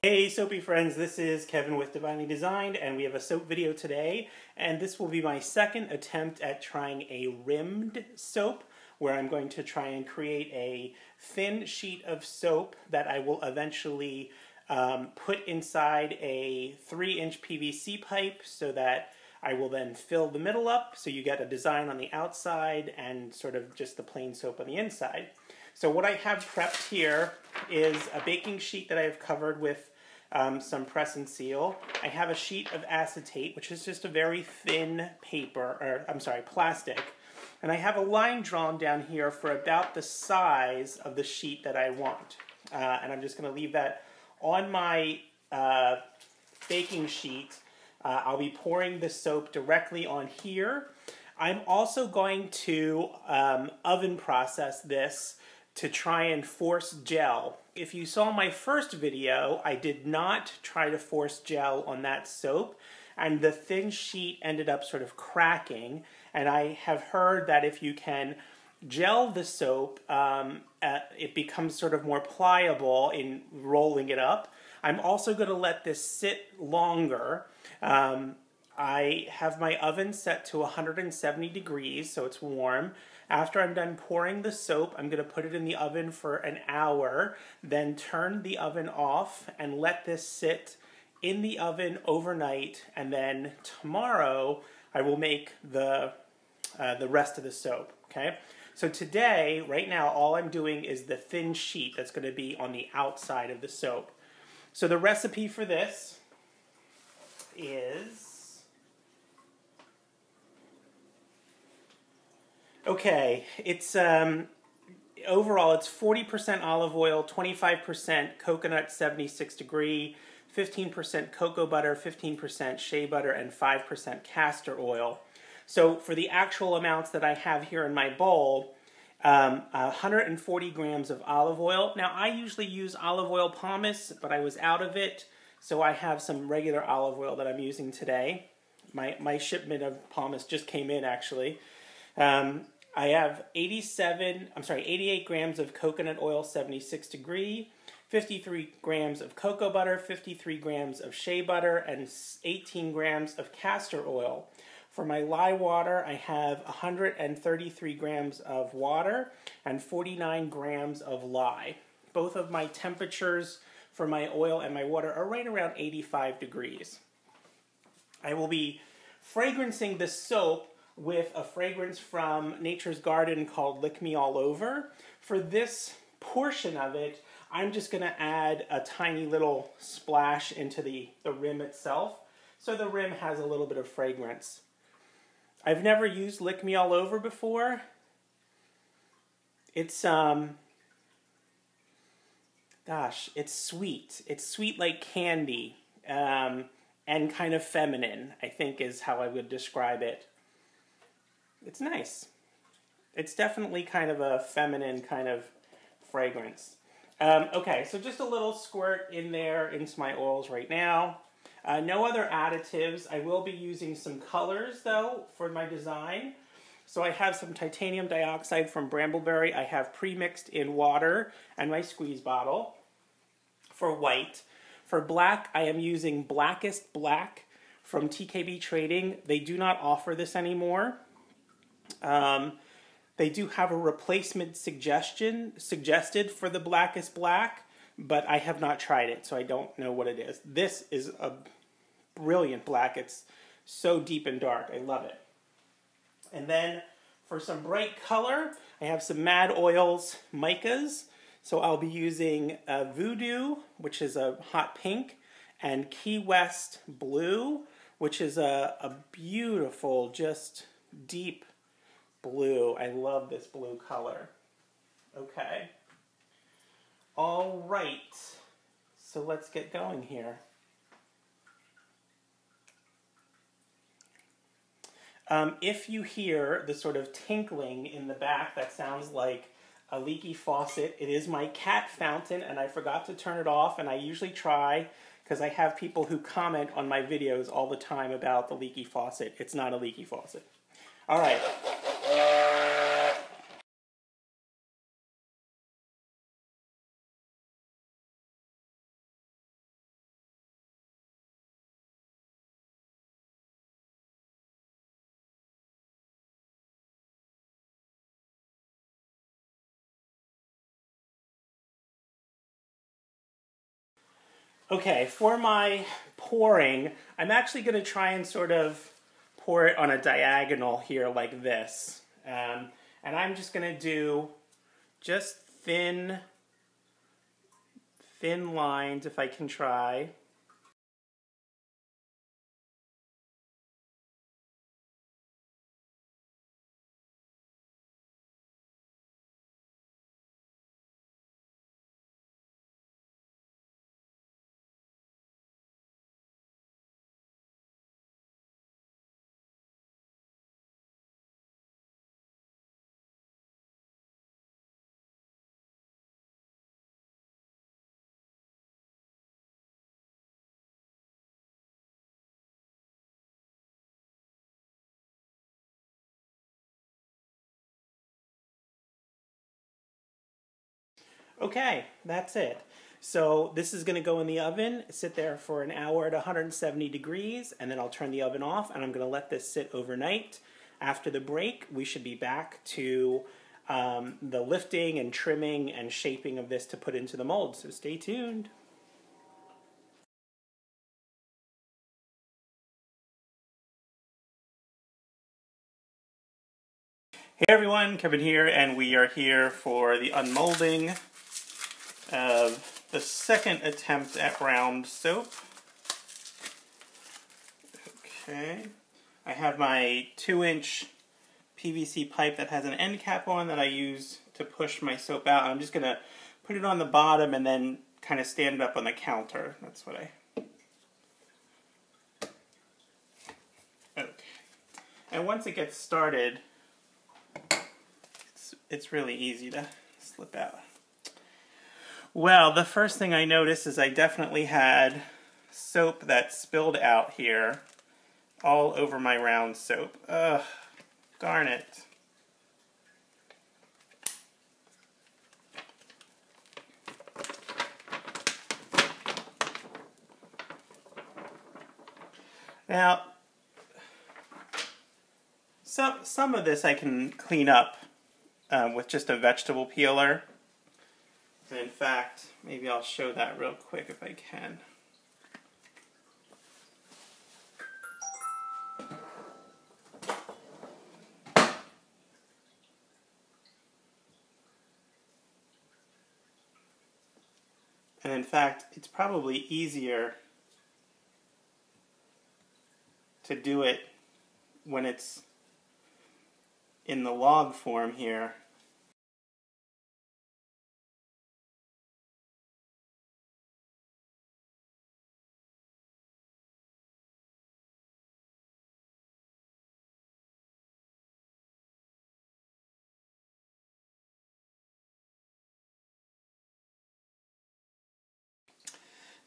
Hey soapy friends, this is Kevin with Divinely Designed, and we have a soap video today, and this will be my second attempt at trying a rimmed soap, where I'm going to try and create a thin sheet of soap that I will eventually put inside a 3-inch PVC pipe so that I will then fill the middle up, so you get a design on the outside and sort of just the plain soap on the inside. So what I have prepped here is a baking sheet that I have covered with some press and seal. I have a sheet of acetate, which is just a very thin plastic. And I have a line drawn down here for about the size of the sheet that I want. And I'm just going to leave that on my baking sheet. I'll be pouring the soap directly on here. I'm also going to oven process this to try and force gel. If you saw my first video, I did not try to force gel on that soap, and the thin sheet ended up sort of cracking. And I have heard that if you can gel the soap, it becomes sort of more pliable in rolling it up. I'm also going to let this sit longer. I have my oven set to 170 degrees, so it's warm. After I'm done pouring the soap, I'm going to put it in the oven for an hour, then turn the oven off and let this sit in the oven overnight, and then tomorrow I will make the rest of the soap, okay? So today, right now, all I'm doing is the thin sheet that's going to be on the outside of the soap. So the recipe for this is... Okay, it's overall it's 40% olive oil, 25% coconut 76 degree, 15% cocoa butter, 15% shea butter, and 5% castor oil. So for the actual amounts that I have here in my bowl, 140 grams of olive oil. Now I usually use olive oil pomace, but I was out of it, so I have some regular olive oil that I'm using today. My shipment of pomace just came in actually. I have 88 grams of coconut oil, 76 degree, 53 grams of cocoa butter, 53 grams of shea butter, and 18 grams of castor oil. For my lye water, I have 133 grams of water and 49 grams of lye. Both of my temperatures for my oil and my water are right around 85 degrees. I will be fragrancing the soap with a fragrance from Nature's Garden called Lick Me All Over. For this portion of it, I'm just going to add a tiny little splash into the rim itself, so the rim has a little bit of fragrance. I've never used Lick Me All Over before. It's, it's sweet. It's sweet like candy, and kind of feminine, I think is how I would describe it. It's nice. It's definitely kind of a feminine kind of fragrance. Okay, so just a little squirt in there into my oils right now. No other additives. I will be using some colors, though, for my design. So I have some titanium dioxide from Brambleberry. I have pre-mixed in water and my squeeze bottle for white. For black, I am using Blackest Black from TKB Trading. They do not offer this anymore. They do have a replacement suggested for the Blackest Black, but I have not tried it, so I don't know what it is. This is a brilliant black. It's so deep and dark. I love it. And then for some bright color, I have some Mad Oils micas. So I'll be using Voodoo, which is a hot pink, and Key West Blue, which is a beautiful, just deep blue. I love this blue color. Okay. All right. So let's get going here. If you hear the sort of tinkling in the back, that sounds like a leaky faucet. It is my cat fountain, and I forgot to turn it off, and I usually try because I have people who comment on my videos all the time about the leaky faucet. It's not a leaky faucet. All right. Okay, for my pouring, I'm actually going to try and sort of pour it on a diagonal here like this. And I'm just going to do just thin lines if I can try. Okay, that's it. So this is going to go in the oven, sit there for an hour at 170 degrees, and then I'll turn the oven off, and I'm going to let this sit overnight. After the break, we should be back to the lifting and trimming and shaping of this to put into the mold. So stay tuned. Hey everyone, Kevin here, and we are here for the unmolding of the second attempt at round soap. Okay, I have my 2-inch PVC pipe that has an end cap on that I use to push my soap out. I'm just going to put it on the bottom and then kind of stand it up on the counter. That's what I... Okay. And once it gets started, it's really easy to slip out. Well, the first thing I noticed is I definitely had soap that spilled out here all over my round soap. Ugh, darn it. Now, some of this I can clean up with just a vegetable peeler. And in fact, maybe I'll show that real quick if I can. And in fact, it's probably easier to do it when it's in the log form here.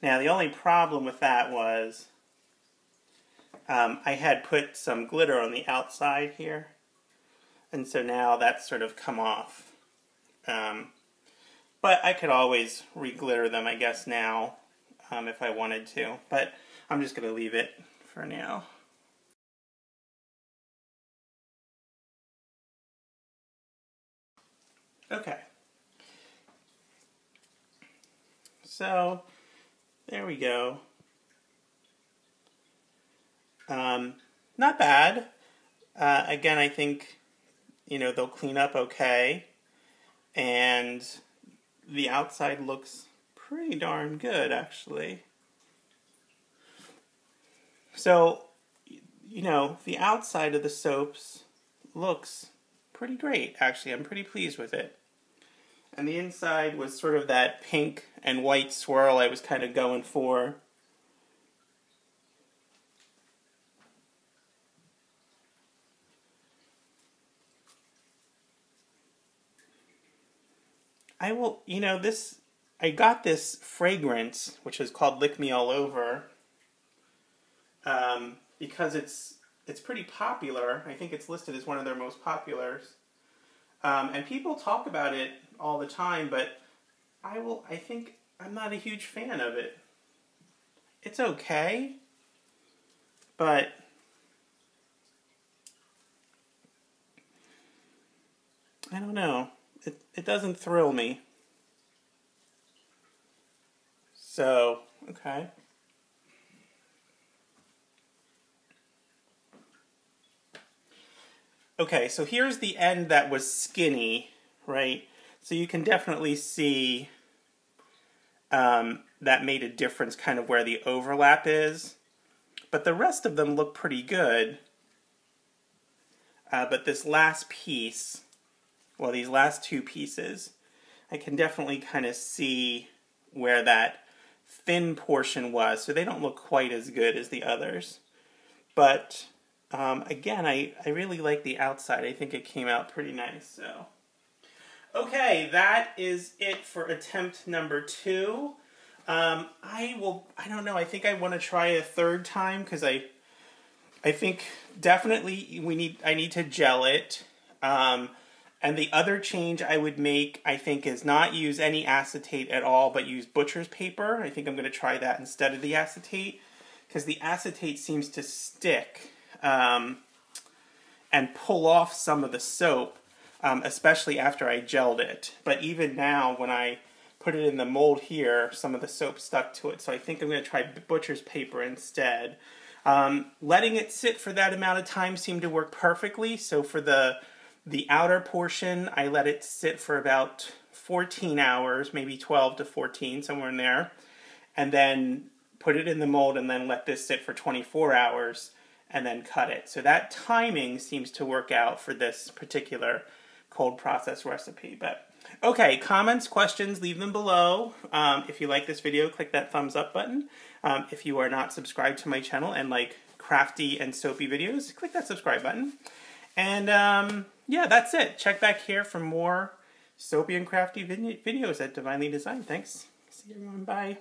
Now, the only problem with that was I had put some glitter on the outside here, and so now that's sort of come off. But I could always re-glitter them, I guess, now if I wanted to. But I'm just going to leave it for now. Okay. So, there we go. Not bad. Again, I think, they'll clean up okay. And the outside looks pretty darn good, actually. So, the outside of the soaps looks pretty great, actually. I'm pretty pleased with it. And the inside was sort of that pink and white swirl I was kind of going for. I got this fragrance, which is called Lick Me All Over, because it's pretty popular. I think it's listed as one of their most populars. And people talk about it all the time, but I think I'm not a huge fan of it. It's okay, but I don't know. It doesn't thrill me. So Okay. Okay, so here's the end that was skinny, right? So you can definitely see that made a difference kind of where the overlap is. But the rest of them look pretty good. But this last piece, well, these last two pieces, I can definitely kind of see where that thin portion was. So they don't look quite as good as the others. But again, I really like the outside. I think it came out pretty nice. So, okay, that is it for attempt number 2. I don't know, I think I want to try a third time because I think definitely I need to gel it. And the other change I would make, I think, is not use any acetate at all, but use butcher's paper. I think I'm going to try that instead of the acetate, because the acetate seems to stick and pull off some of the soap, especially after I gelled it. But even now, when I put it in the mold here, some of the soap stuck to it. So I think I'm going to try butcher's paper instead. Letting it sit for that amount of time seemed to work perfectly. So for the outer portion, I let it sit for about 14 hours, maybe 12 to 14, somewhere in there. And then put it in the mold and then let this sit for 24 hours and then cut it. So that timing seems to work out for this particular cold process recipe. But okay, comments, questions, leave them below. If you like this video, click that thumbs up button. If you are not subscribed to my channel and like crafty and soapy videos, click that subscribe button. And yeah, that's it. Check back here for more soapy and crafty videos at Divinely Designed. Thanks. See you everyone. Bye.